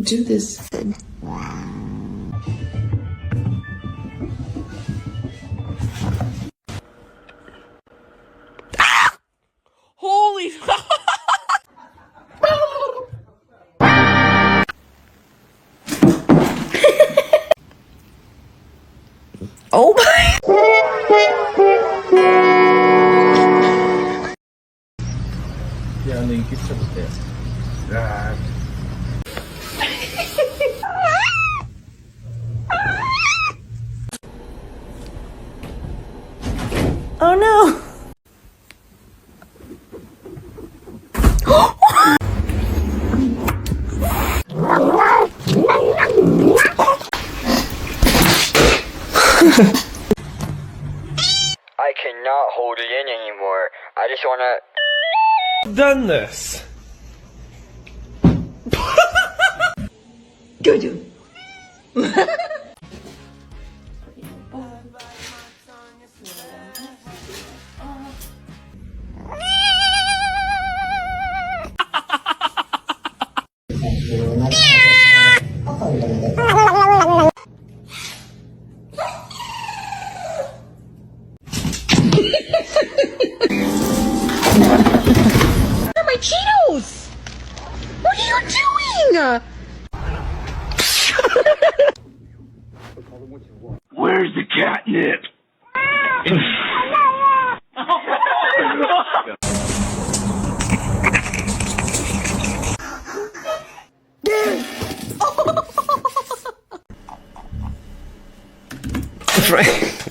do this. Holy oh my. Yani git çabuk ya. Oh no. I cannot hold it in anymore. I just wanna... Done this. Jojo. Where are my Cheetos? What are you doing? Where's the catnip?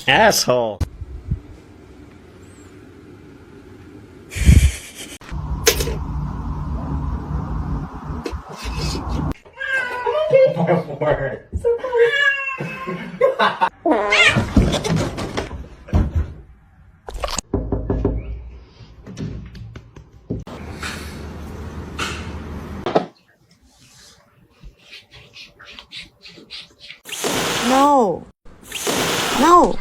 Asshole. No. No.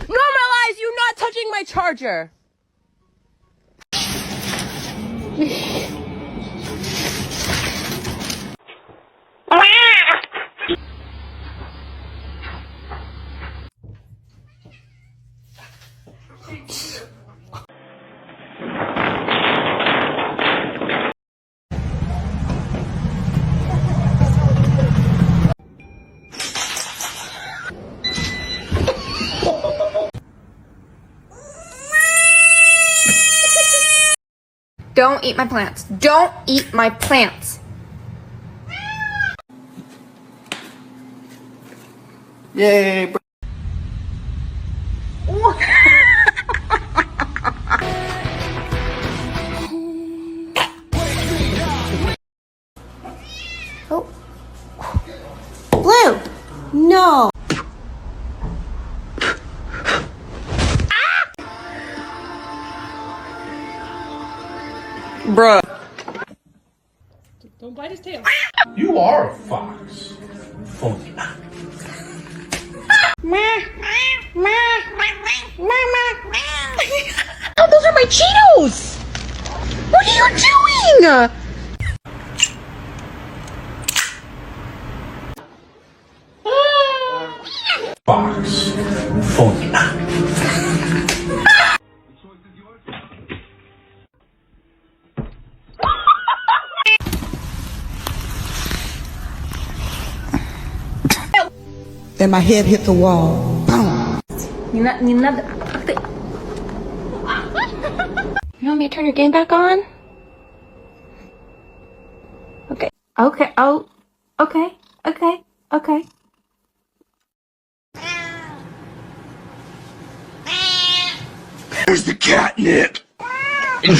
Normalize you not touching my charger. Don't eat my plants. Don't eat my plants. Yay. Oh. Blue. No. Bruh. Don't bite his tail. You are a fox. Funky. Oh, those are my Cheetos! What are you doing? Fox. Funky. Then my head hit the wall. Boom. You want me to turn your game back on? Okay. Okay. Oh. Okay. Okay. Okay. Where's the catnip? What are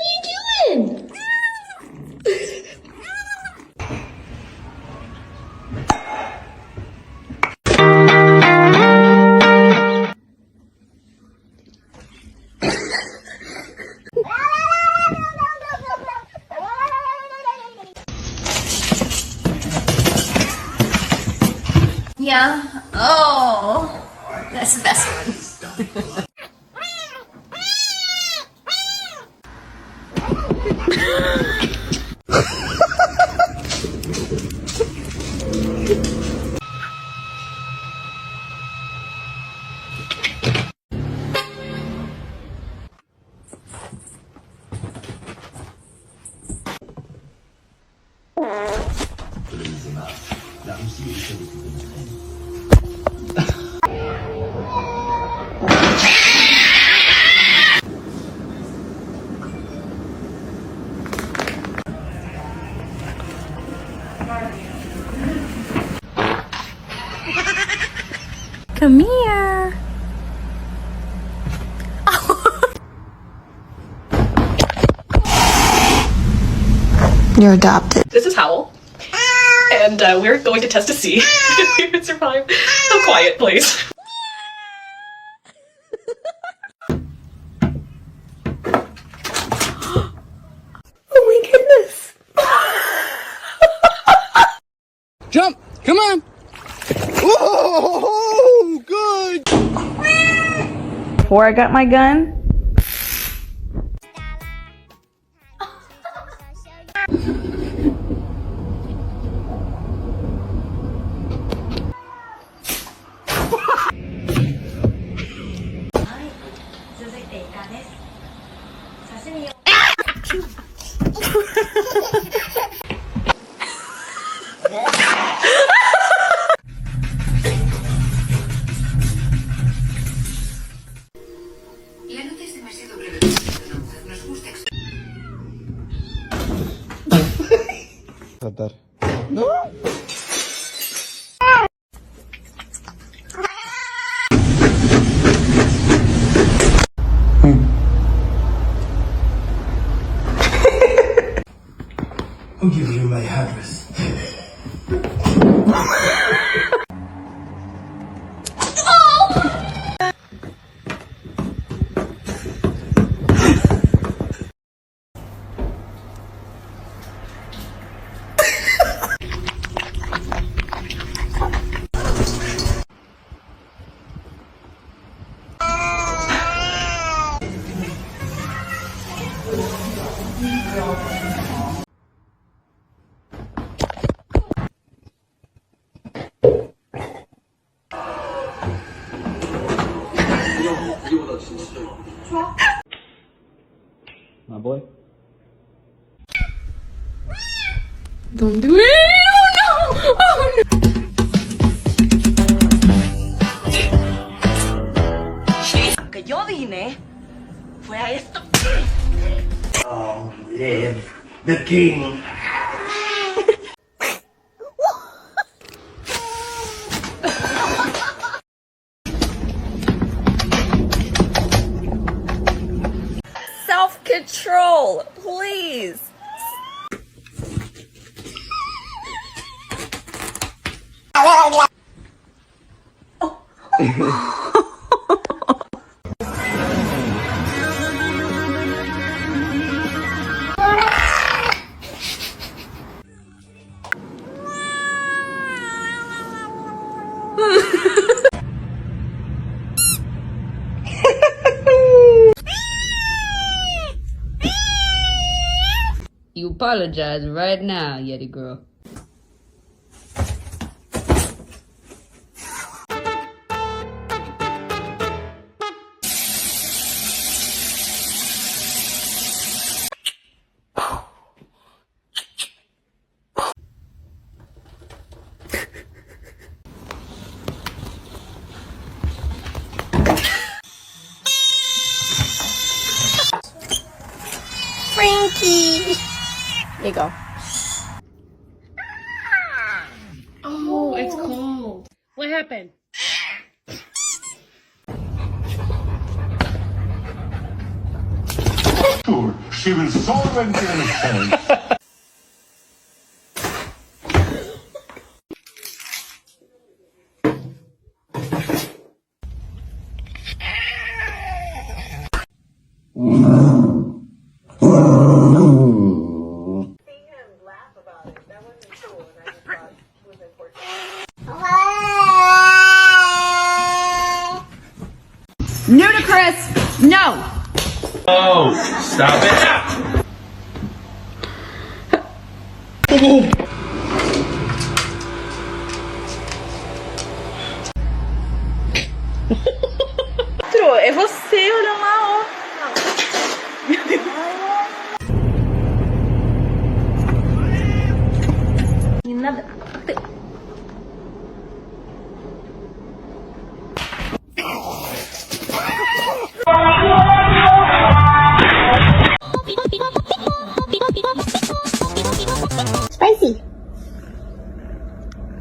you doing? Yeah. Oh, that's the best one. Come here. You're adopted. This is Howl, and we're going to test to see if we can survive a quiet place. Oh my goodness. Jump! Come on! Oh, good! Before I got my gun, I'll give you my address. My boy. Don't do it. Oh no. Oh no. Que yo vine fue a esto. Long live the king. Self-control, please. You apologize right now, Yeti girl. Frankie. There you go. Oh, it's cold. What happened? She was solvent innocent. Wow. Ludicrous! No! Oh, stop it! É você olhando lá, ó. Meu Deus. E nada. Spicy.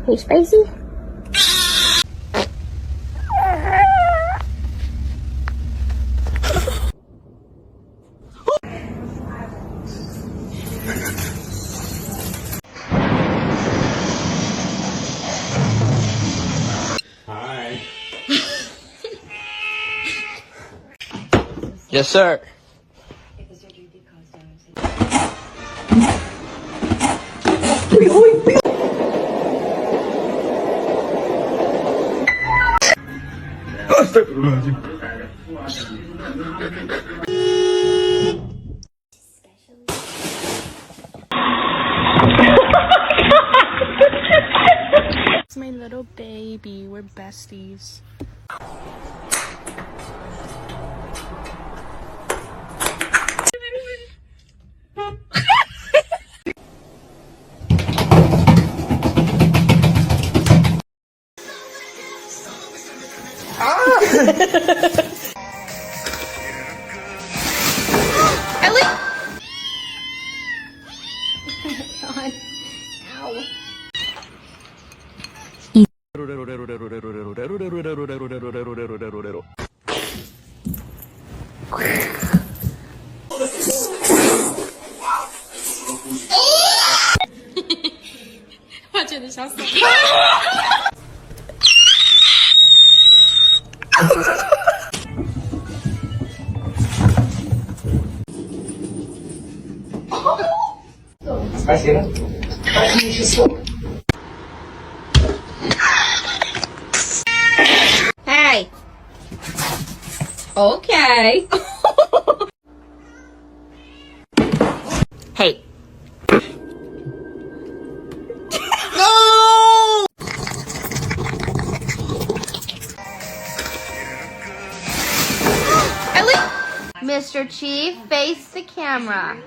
Hey, Spicy. Hi. Yes, sir. It's my little baby. We're besties. Hey. Okay. Hey. Mr. Chief, face the camera.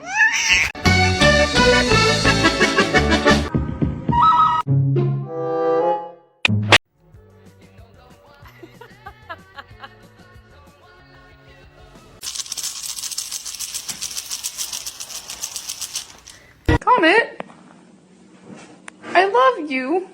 Comet, I love you.